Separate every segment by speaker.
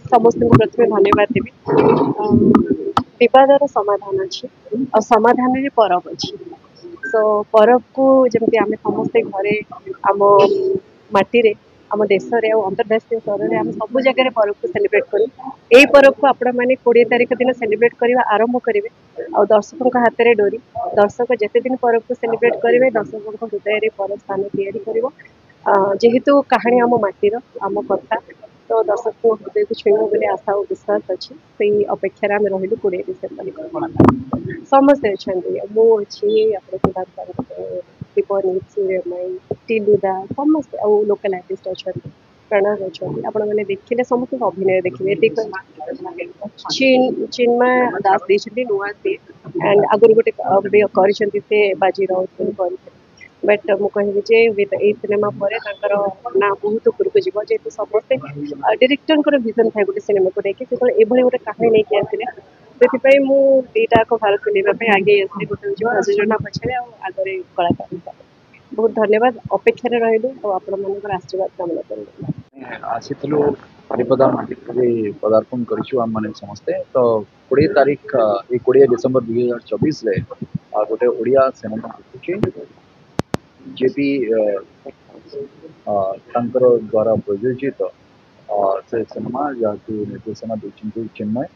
Speaker 1: समस्त प्रथम धन्यवाद देवी विवादर समाधान अच्छी और समाधान परब अच्छी सो परब को जमी आम समस्ते घरे आम माटी आम देश अंतर्राष्ट्रीय स्तर में आम सब जगह पर्व को सेलिब्रेट करूँ यही पर्व को आपण मैंने 20 तारीख दिन सेलिब्रेट करवा आरंभ करेंगे और दर्शकों हाथ में डोरी दर्शक जिते दिन पर्व को सेलिब्रेट करेंगे दर्शकों हृदय पर्व स्थान या जेहेतु कहानी आम माटीर आम कथा तो दर्शक को हृदय को छुईब बोले आशा और विश्वास अच्छी से अपेक्षा आम रही 20 डिसेम्बर समस्ते अच्छा मुझे दीपनी सूर्यमयी टीलुदा समस्त और लोकल आर्टिस्ट अच्छा प्रणव अच्छा आपण मैंने देखिले समस्त अभिनय देखिए चिन्मय दास देते नुआ सी एंड आगुरी गोटे कर बाजी राउत बट मुझे विथ ए सिनेमा पर ना बहुत उपरको जीव जेहतु समस्ते डायरेक्टर विजन था गोटे सिनेमा को लेकिन जो ये गोटे कहानी नहीं आसते से मुझा भारत फिल्म आगे आसली गोटे प्रयोजना पछे आगे कलाकार बहुत धन्यवाद अपेक्षा रही आपण मान आशीर्वाद कामना कर
Speaker 2: आसीलु हरिपदा माटी पदार्पण कर समस्ते तो 20 तारीख 20 डिसेम्बर 2024 गोटे ओडिया सिनेमा आसूची जेपी द्वारा प्रयोजित से सिनेमा जहाँ निर्देशना देखते चिन्मय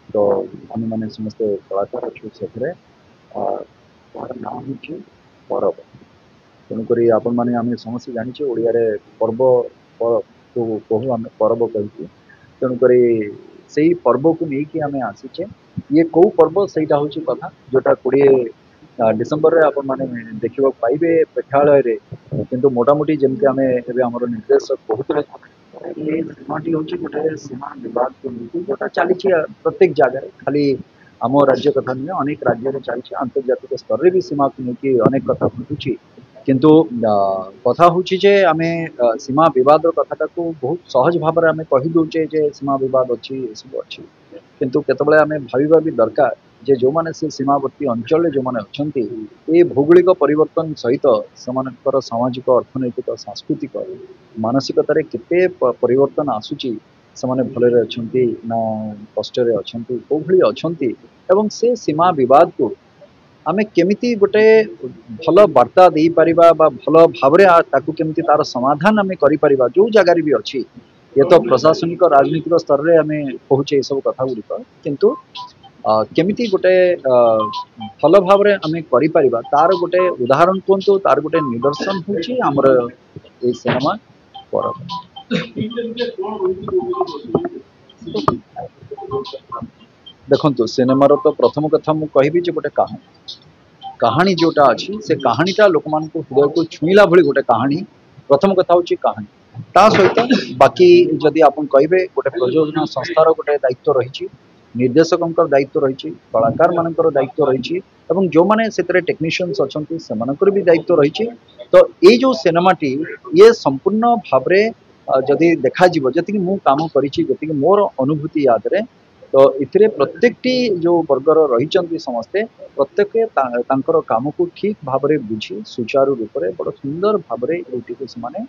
Speaker 2: तो आम मैंने समस्ते कलाकार अच्छे से नाम हूँ परब तेणुक आपण मैंने आम समस्ते जानी ओडिया पर्व को कहू आम परब कही तेणुक से पर्व को लेकिन आम आसीचे ये कौ पर्व से हूँ कथा जोटा 20 डिसेम्बर रे आपण माने देखा पाइबे प्रेक्षालय किंतु मोटामोटी जमती आम एमर निर्देशक कहते सिनेमाटी हूँ गोटे सीमा विवाद को लेकिन जोटा चली प्रत्येक जगह खाली आम राज्य कथा नुहे अनेक राज्य चलती आंतर्जातिक स्तर में भी सीमा को लेकिन अनेक कथा घटुची किंतु कथा हूँ आम सीमा विवाद कथाटा को बहुत सहज भाव में कही दौचे सीमा विवाद अच्छी सब अच्छी किंतु केतबेले आम भाविबा भी दरकार जे जो माने से सीमावर्ती अंचल जो माने अछंती ए भौगोलिक परिवर्तन सहित समानकर सामाजिक अर्थनैतिक सांस्कृतिक मानसिकतार केते परिवर्तन आसुची समाने भलरे अछंती ना कष्टरे अछंती कोभली अछंती एवं से सीमा विवाद को आमे केमिति गोटे भल वार्ता दे परिबा बा भल भावरे ताकू केमिति तार समाधान आमे करि परिबा जो जगार भी अच्छी ये तो प्रशासनिक राजनीतिक स्तर में आम कहूचे सब कथा गुड़िक किंतु केमिति गोटे भल भाव आम कर तार गोटे उदाहरण कहतु तार गोटे निदर्शन हूँ आमर ये सिनेमा परब देखु सिनेमार तो प्रथम कथा मुझे कहि गोटे कहानी जोटा अच्छी से कहानीटा लोक मान हृदय को छुईला भली गोटे कहानी प्रथम कथा हूँ कहानी ता सहित बाकी जदि आप कहे गोटे प्रयोजना संस्थार गोटे दायित्व रही निर्देशकों दायित्व रही कलाकार मान दायित्व रही जो मैंने से टेक्नीशियंस अच्छा से भी दायित्व रही तो ये जो सिनेमाटी ये संपूर्ण भाव जदि देखा जी मु काम करी मोर अनुभूति याद रे तो इतने प्रत्येकटी जो वर्गर रही समस्ते प्रत्येक तांकर काम को ठीक भाव में बुझी सुचारू रूप से बड़ सुंदर भाव में से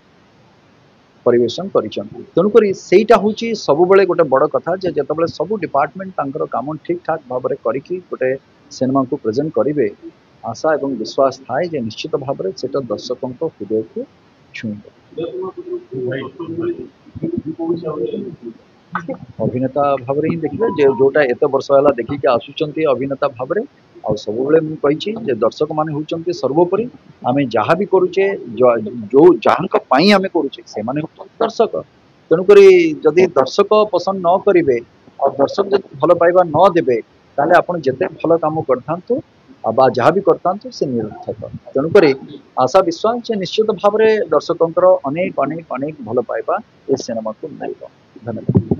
Speaker 2: परिवेशन तेणुक सेटा हूँ सब बड़े गोटे बड़ कथा जो सब डिपार्टमेंट तांकर काम ठीक ठाक भाव में करके गोटे सिनेमा को प्रेजेंट करेंगे आशा और विश्वास थाए जे निश्चित भाव में सेटा दर्शकों हृदय को छुईब अभिनेता भाव ही देखिए जोटा एत वर्ष है देखिए आसुंच अभिनेता भाव में आ सब मुझे दर्शक मान होती सर्वोपरि आम जहाँ भी करुचे जो जहाँ आम करुचे से दर्शक तेणुक जदि दर्शक पसंद न करेंगे और दर्शक जब भल पाइबा न देवे ताले आपन जिते भल कम करथांतु बा जहाँ भी करथांतु से निरर्थक तेणुक आशा विश्वास निश्चित भाव में दर्शकों अनेक अनेक अनेक भल पाइबा इस सिनेमा को मिल धन्यवाद।